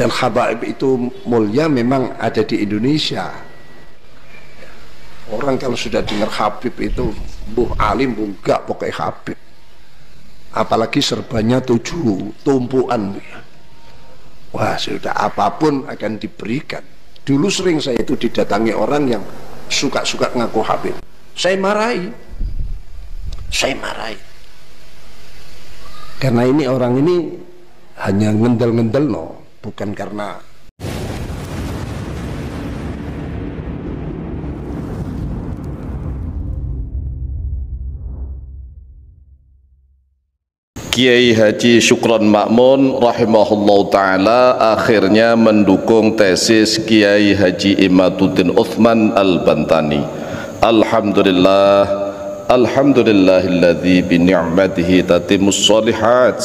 Dan habaib itu mulia memang ada di Indonesia. Orang kalau sudah dengar Habib itu buh alim, buh enggak, pokoknya Habib. Apalagi serbannya 7 tumpuan. Wah, sudah apapun akan diberikan. Dulu sering saya itu didatangi orang yang suka-suka ngaku Habib. Saya marahi. Karena ini orang ini hanya ngendel-ngendel bukan karena Kiai Haji Syukron Ma'mun rahimahullahu ta'ala akhirnya mendukung tesis Kiai Haji Imaduddin Uthman Al-Bantani. Alhamdulillah, alhamdulillahilladzi bini'matihi tatimmus sholihat.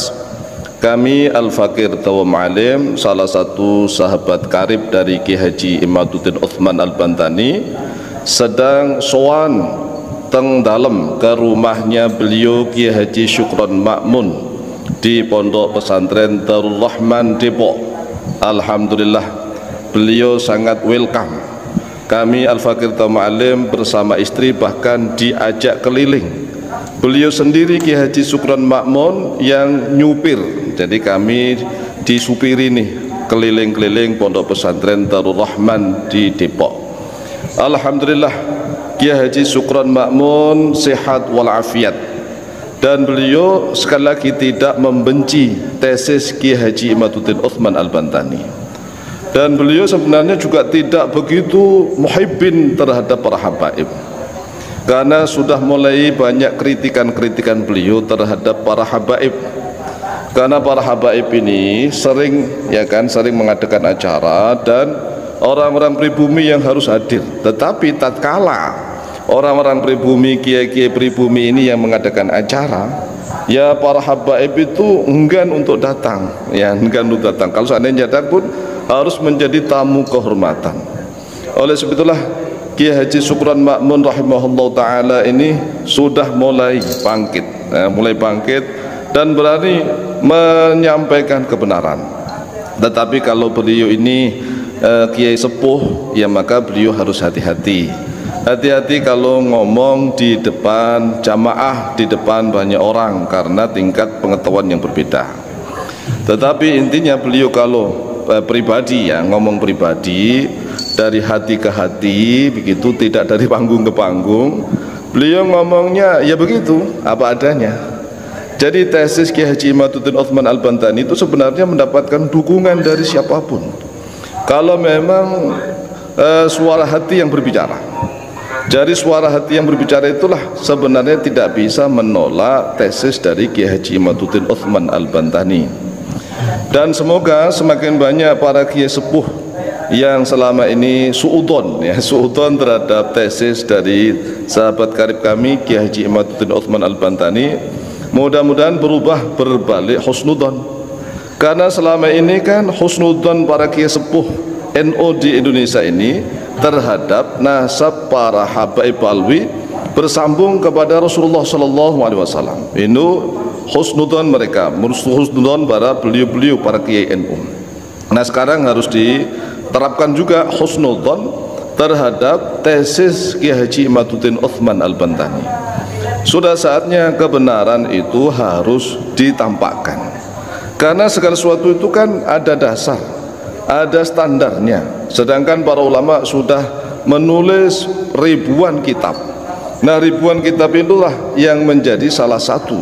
Kami Al-Fakir Tawam Alim, salah satu sahabat karib dari Kiai Haji Imaduddin Uthman Al-Bantani, sedang sowan teng dalem ke rumahnya beliau Kiai Haji Syukron Ma'mun di Pondok Pesantren Darul Rahman Depok. Alhamdulillah, beliau sangat welcome. Kami Al-Fakir Tawam Alim bersama istri bahkan diajak keliling. Beliau sendiri Kiai Haji Syukron Ma'mun yang nyupir. Jadi kami disupiri nih keliling-keliling Pondok Pesantren Darul Rahman di Depok. Alhamdulillah, Kiai Haji Syukron Ma'mun sehat walafiat, dan beliau sekali lagi tidak membenci tesis Kiai Haji Imaduddin Uthman Al-Bantani, dan beliau sebenarnya juga tidak begitu muhibbin terhadap para habaib, karena sudah mulai banyak kritikan-kritikan beliau terhadap para habaib. Karena para habaib ini sering mengadakan acara dan orang-orang pribumi yang harus hadir. Tetapi tatkala orang-orang pribumi, kiai-kiai pribumi ini yang mengadakan acara, ya para habaib itu enggan untuk datang, Kalau seandainya datang pun harus menjadi tamu kehormatan. Oleh sebab itulah Kiai Haji Syukron Ma'mun rahimahullah ta'ala ini sudah mulai bangkit dan berani menyampaikan kebenaran. Tetapi kalau beliau ini kiai sepuh, ya maka beliau harus hati-hati kalau ngomong di depan jamaah, di depan banyak orang, karena tingkat pengetahuan yang berbeda. Tetapi intinya beliau kalau pribadi, ngomong pribadi dari hati ke hati, begitu, tidak dari panggung ke panggung. Beliau ngomongnya ya begitu, apa adanya. Jadi tesis Kiai Haji Imaduddin Uthman Al-Bantani itu sebenarnya mendapatkan dukungan dari siapapun kalau memang suara hati yang berbicara. Jadi suara hati yang berbicara itulah sebenarnya tidak bisa menolak tesis dari Kiai Haji Imaduddin Uthman Al-Bantani. Dan semoga semakin banyak para kiai sepuh yang selama ini suudon terhadap tesis dari sahabat karib kami Kiai Haji Imaduddin Uthman Al-Bantani, mudah-mudahan berubah berbalik husnudon. Karena selama ini kan husnudon para kiai sepuh NU di Indonesia ini terhadap nasab para habaib alwi bersambung kepada Rasulullah SAW. Ini husnudon mereka, husnudon para beliau-beliau para kiai NU. Nah, sekarang harus diterapkan juga husnudon terhadap tesis Kiai Haji Imaduddin Uthman Al-Bantani. Sudah saatnya kebenaran itu harus ditampakkan, karena segala sesuatu itu kan ada dasar, ada standarnya. Sedangkan para ulama sudah menulis ribuan kitab. Nah, ribuan kitab itulah yang menjadi salah satu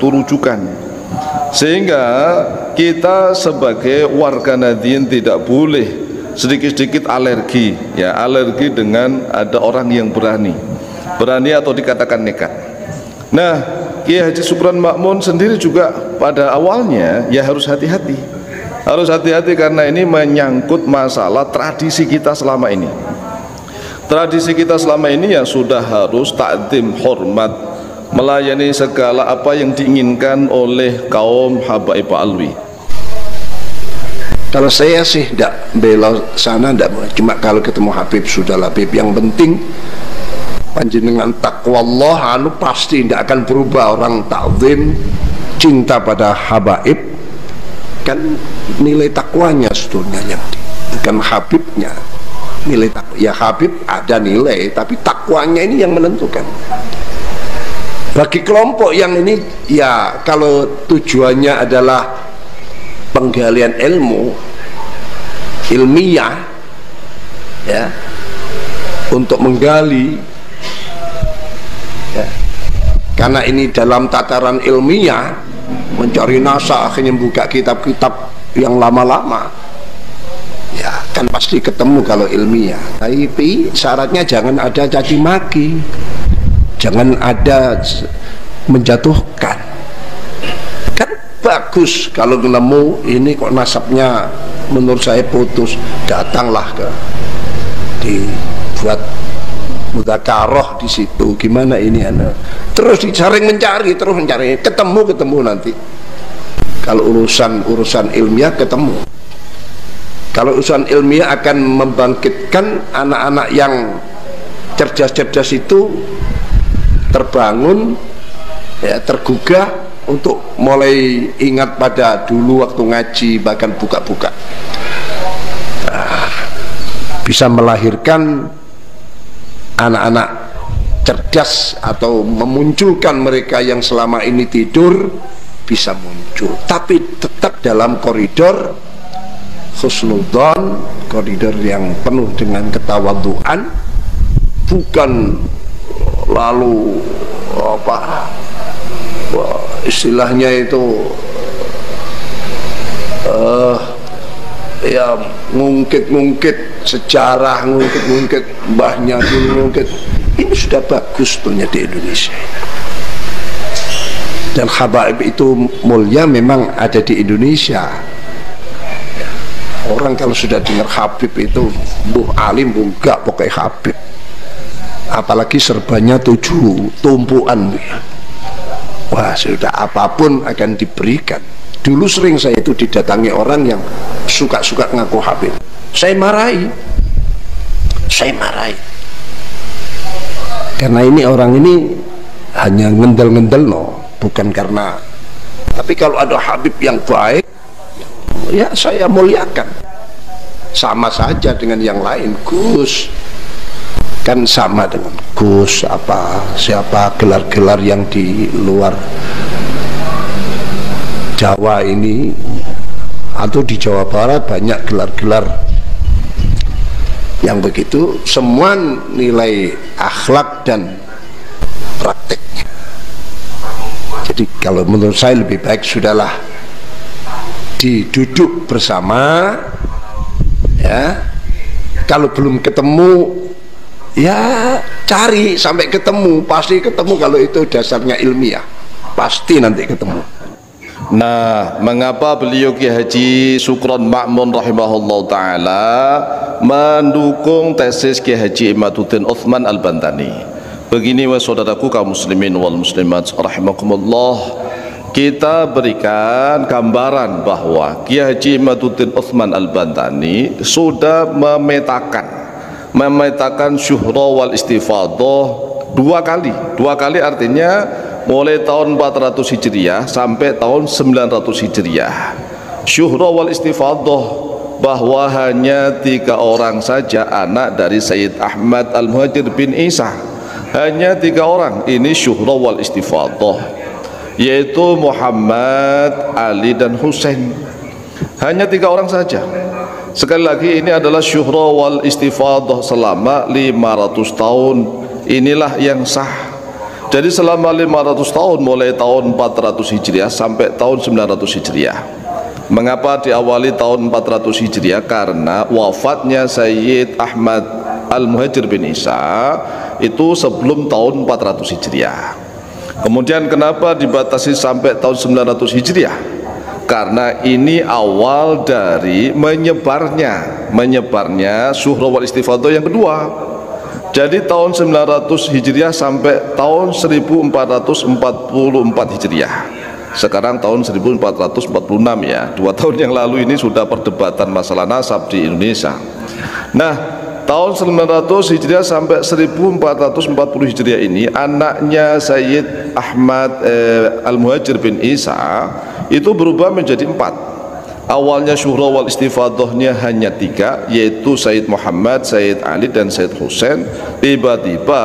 rujukan, sehingga kita sebagai warga Nadiyin tidak boleh sedikit-sedikit alergi dengan ada orang yang berani atau dikatakan nekat. Nah, Kiai Haji Syukron Ma'mun sendiri juga pada awalnya ya harus hati-hati karena ini menyangkut masalah tradisi kita selama ini. Tradisi kita selama ini ya sudah harus takdim, hormat, melayani segala apa yang diinginkan oleh kaum habaib alwi. Kalau saya sih tidak bela sana, cuma kalau ketemu Habib sudah Habib. Yang penting panjenengan takwa Allah, pasti tidak akan berubah. Orang takzim, cinta pada habaib, kan nilai takwanya sebetulnya yang bukan Habibnya. Nilai takwa, ya Habib ada nilai, tapi takwanya ini yang menentukan. Bagi kelompok yang ini, ya kalau tujuannya adalah penggalian ilmiah, ya, untuk menggali, ya, karena ini dalam tataran ilmiah, mencari nasa, akhirnya buka kitab-kitab yang lama-lama, ya kan pasti ketemu kalau ilmiah. Tapi syaratnya jangan ada caci maki, jangan ada menjatuhkan. Kan bagus kalau nemu ini kok nasabnya menurut saya putus, datanglah ke dibuat mudzakarah di situ, gimana ini terus disaring mencari, terus mencari, ketemu nanti. Kalau urusan ilmiah ketemu. Kalau urusan ilmiah akan membangkitkan anak-anak yang cerdas-cerdas itu terbangun, ya, tergugah untuk mulai ingat pada dulu waktu ngaji, bahkan buka-buka. Bisa melahirkan anak-anak cerdas atau memunculkan mereka yang selama ini tidur bisa muncul, tapi tetap dalam koridor husnudzon, koridor yang penuh dengan ketawadhuan, bukan lalu apa istilahnya itu ya ngungkit sejarah, ngungkit mbahnya dulu, ngungkit. Ini sudah bagus punya di Indonesia, dan habaib itu mulia memang ada di Indonesia. Orang kalau sudah dengar Habib itu buh alim buka pokoknya Habib, apalagi serbannya 7 tumpuan, wah sudah apapun akan diberikan. Dulu sering saya itu didatangi orang yang suka-suka ngaku Habib, saya marahi, karena ini orang ini hanya ngendel-ngendel, bukan karena. Tapi kalau ada Habib yang baik, ya saya muliakan, sama saja dengan yang lain. Gus kan sama dengan Gus, siapa gelar-gelar yang di luar Jawa ini atau di Jawa Barat banyak gelar-gelar yang begitu, semua nilai akhlak dan prakteknya. Jadi kalau menurut saya lebih baik sudahlah diduduk bersama, ya, kalau belum ketemu ya cari sampai ketemu, pasti ketemu. Kalau itu dasarnya ilmiah pasti nanti ketemu. Nah, mengapa beliau Kiai Haji Sukron Ma'mun rahimahullah ta'ala mendukung tesis Kiai Haji Imaduddin Uthman Al-Bantani? Begini wahai saudaraku kaum muslimin wal muslimat rahimakumullah, kita berikan gambaran bahwa Kiai Haji Imaduddin Uthman Al-Bantani sudah memetakan syuhra wal istifadah dua kali artinya mulai tahun 400 Hijriah sampai tahun 900 Hijriah. Syuhra wal istifadah bahwa hanya 3 orang saja anak dari Sayyid Ahmad Al-Muhajir bin Isa, hanya 3 orang ini syuhra wal istifadah, yaitu Muhammad, Ali dan Husain. Hanya 3 orang saja. Sekali lagi ini adalah syuhra wal istifadah selama 500 tahun. Inilah yang sah. Jadi selama 500 tahun mulai tahun 400 Hijriah sampai tahun 900 Hijriah. Mengapa diawali tahun 400 Hijriah? Karena wafatnya Sayyid Ahmad Al-Muhajir bin Isa itu sebelum tahun 400 Hijriah. Kemudian kenapa dibatasi sampai tahun 900 Hijriah? Karena ini awal dari menyebarnya syuhra wal istifadah yang kedua. Jadi tahun 900 Hijriah sampai tahun 1444 Hijriah. Sekarang tahun 1446 ya. 2 tahun yang lalu ini sudah perdebatan masalah nasab di Indonesia. Nah, tahun 900 Hijriah sampai 1440 Hijriah ini anaknya Sayyid Ahmad Al-Muhajir bin Isa itu berubah menjadi 4. Awalnya syuhra wal istifadhahnya hanya 3, yaitu Sayyid Muhammad, Sayyid Ali dan Sayyid Husain. Tiba-tiba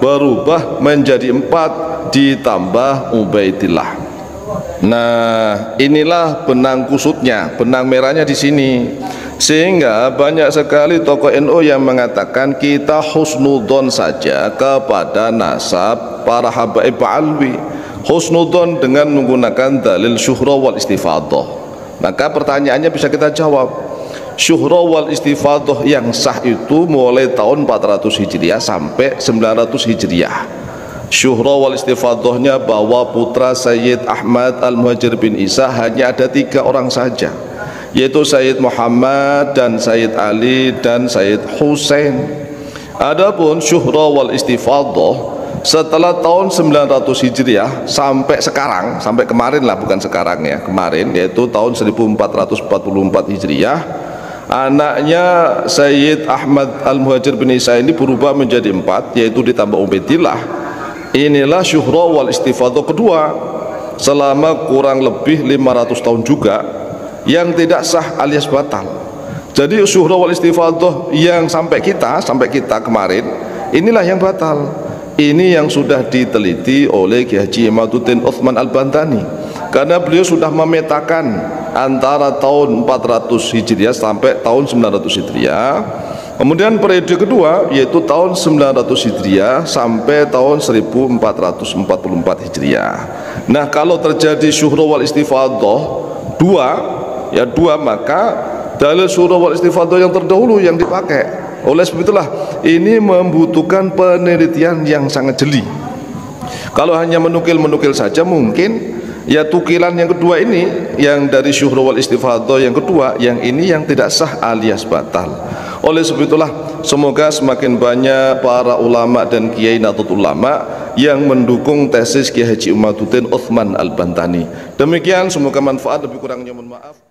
berubah menjadi 4 ditambah Ubaidillah. Nah, inilah benang kusutnya, benang merahnya di sini. Sehingga banyak sekali tokoh NU yang mengatakan kita husnudzon saja kepada nasab para habaib Alwi. Husnudzon dengan menggunakan dalil syuhra wal istifadhah. Maka pertanyaannya bisa kita jawab, syuhra wal istifadhah yang sah itu mulai tahun 400 Hijriah sampai 900 Hijriah. Syuhra wal istifadhahnya bahwa putra Sayyid Ahmad Al-Muhajir bin Isa hanya ada 3 orang saja, yaitu Sayyid Muhammad dan Sayyid Ali dan Sayyid Husain. Adapun syuhra wal istifadhah setelah tahun 900 Hijriah sampai sekarang, sampai kemarin lah, bukan sekarang ya, kemarin, yaitu tahun 1444 Hijriah, anaknya Sayyid Ahmad Al-Muhajir bin Isa ini berubah menjadi 4, yaitu ditambah Ubaidillah. Inilah syuhra wal istifadhah kedua selama kurang lebih 500 tahun juga yang tidak sah alias batal. Jadi syuhra wal istifadhah yang sampai kita kemarin, inilah yang batal. Ini yang sudah diteliti oleh Kiai Haji Imaduddin Utsman Al-Bantani, karena beliau sudah memetakan antara tahun 400 Hijriah sampai tahun 900 Hijriah. Kemudian periode kedua yaitu tahun 900 Hijriah sampai tahun 1444 Hijriah. Nah, kalau terjadi syuhra wal istifadhah dua, maka dalil syuhra wal istifadhah yang terdahulu yang dipakai. Oleh sebab itulah ini membutuhkan penelitian yang sangat jeli. Kalau hanya menukil saja mungkin ya tukilan yang kedua ini, yang dari syuhra wal istifadhah yang kedua, yang ini yang tidak sah alias batal. Oleh sebab itulah semoga semakin banyak para ulama dan kiai nahdlatul ulama yang mendukung tesis Kiai Haji Imaduddin Utsman Al-Bantani. Demikian, semoga manfaat, lebih kurangnya mohon maaf.